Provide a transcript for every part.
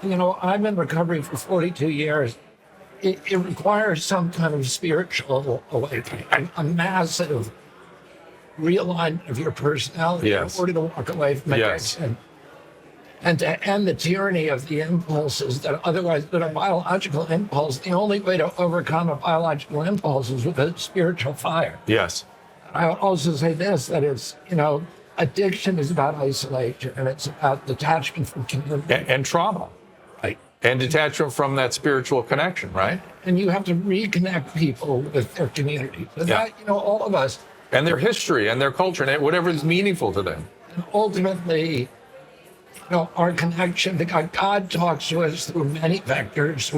You know, I've been recovering for 42 years. It requires some kind of spiritual awakening, a massive realignment of your personality in order to walk away from addiction and to end the tyranny of the impulses that are biological impulse. The only way to overcome a biological impulse is with a spiritual fire. Yes. I would also say this, that it's, addiction is about isolation and it's about detachment from community. And trauma. Right. And detachment from that spiritual connection, right? And you have to reconnect people with their community. So that, all of us. And their history and their culture and whatever is meaningful to them. And ultimately, our connection to God. God talks to us through many vectors,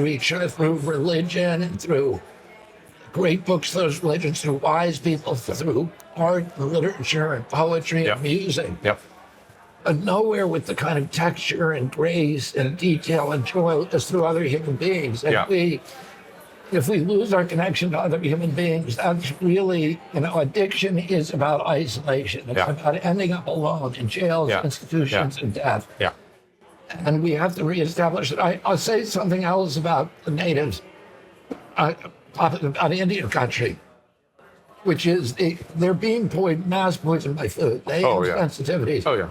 through religion and through great books, those religions, through wise people, through art and literature and poetry and music. Yep. But nowhere with the kind of texture and grace and detail and joy as through other human beings. And if we lose our connection to other human beings, that's really, addiction is about isolation. It's about ending up alone in jails, institutions, and death. Yeah. And we have to reestablish it. I'll say something else about the natives, about Indian country, which is they're being mass poisoned by food. They have sensitivities. Oh, yeah.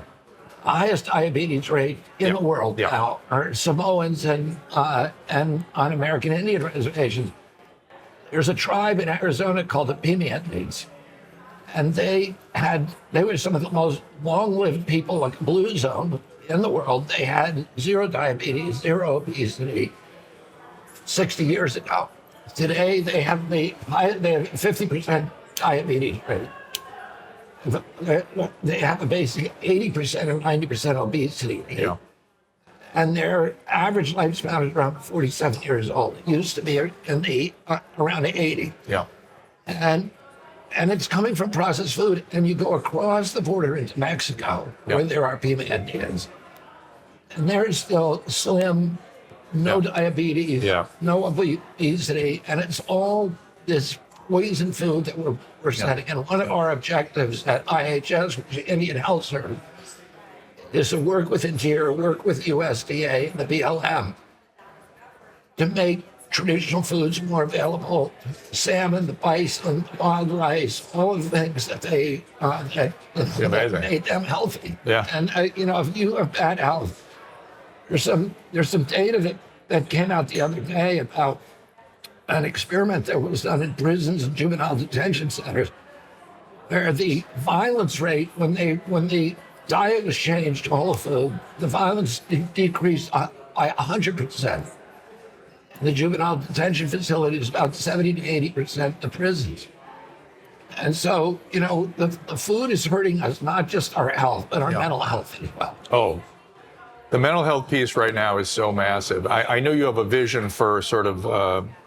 Highest diabetes rate in the world now are Samoans and on American Indian reservations. There's a tribe in Arizona called the Pimientos, and they were some of the most long-lived people, like the blue zone in the world. They had zero diabetes, zero obesity 60 years ago. Today they have 50% diabetes rate. They have a basic 80% or 90% obesity. Yeah. And their average lifespan is around 47 years old. It used to be around 80. Yeah. And it's coming from processed food. And you go across the border into Mexico, where there are Pima Indians, and they're still slim, no diabetes, no obesity, and it's all this poison food that we're setting. And one of our objectives at IHS, which is Indian Health Service, is to work with Interior, work with USDA and the BLM to make traditional foods more available. Salmon, the bison, wild rice, all of the things that that made them healthy. Yeah. And if you have bad health, there's some data that came out the other day about an experiment that was done in prisons and juvenile detention centers, where the violence rate, when the diet was changed to whole food, the violence decreased by 100%. The juvenile detention facility is about 70 to 80% the prisons. And so, the food is hurting us, not just our health, but our mental health as well. Oh, the mental health piece right now is so massive. I know you have a vision for sort of,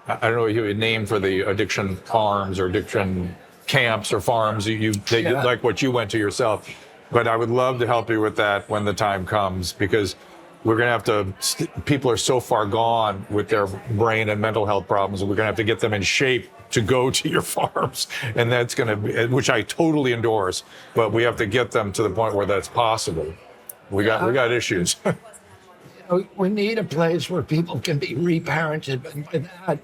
I don't know what you would name for the addiction farms or addiction camps or farms. Like what you went to yourself. But I would love to help you with that when the time comes, because we're going to have to, people are so far gone with their brain and mental health problems, and we're going to have to get them in shape to go to your farms. And that's going to be, which I totally endorse, but we have to get them to the point where that's possible. We got issues. We need a place where people can be reparented. And by that,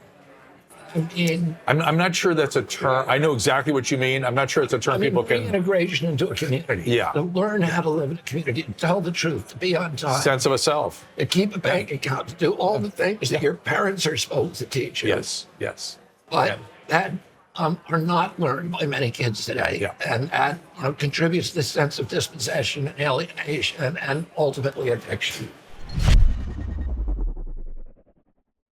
I mean, I'm not sure that's a term. I know exactly what you mean. I'm not sure it's a term people can. Reintegration into a community. Yeah. To learn how to live in a community, to tell the truth, to be on time. Sense of a self. To keep a bank account, to do all the things that your parents are supposed to teach you. Yes. But that are not learned by many kids today. Yeah. And that contributes to this sense of dispossession and alienation and ultimately addiction.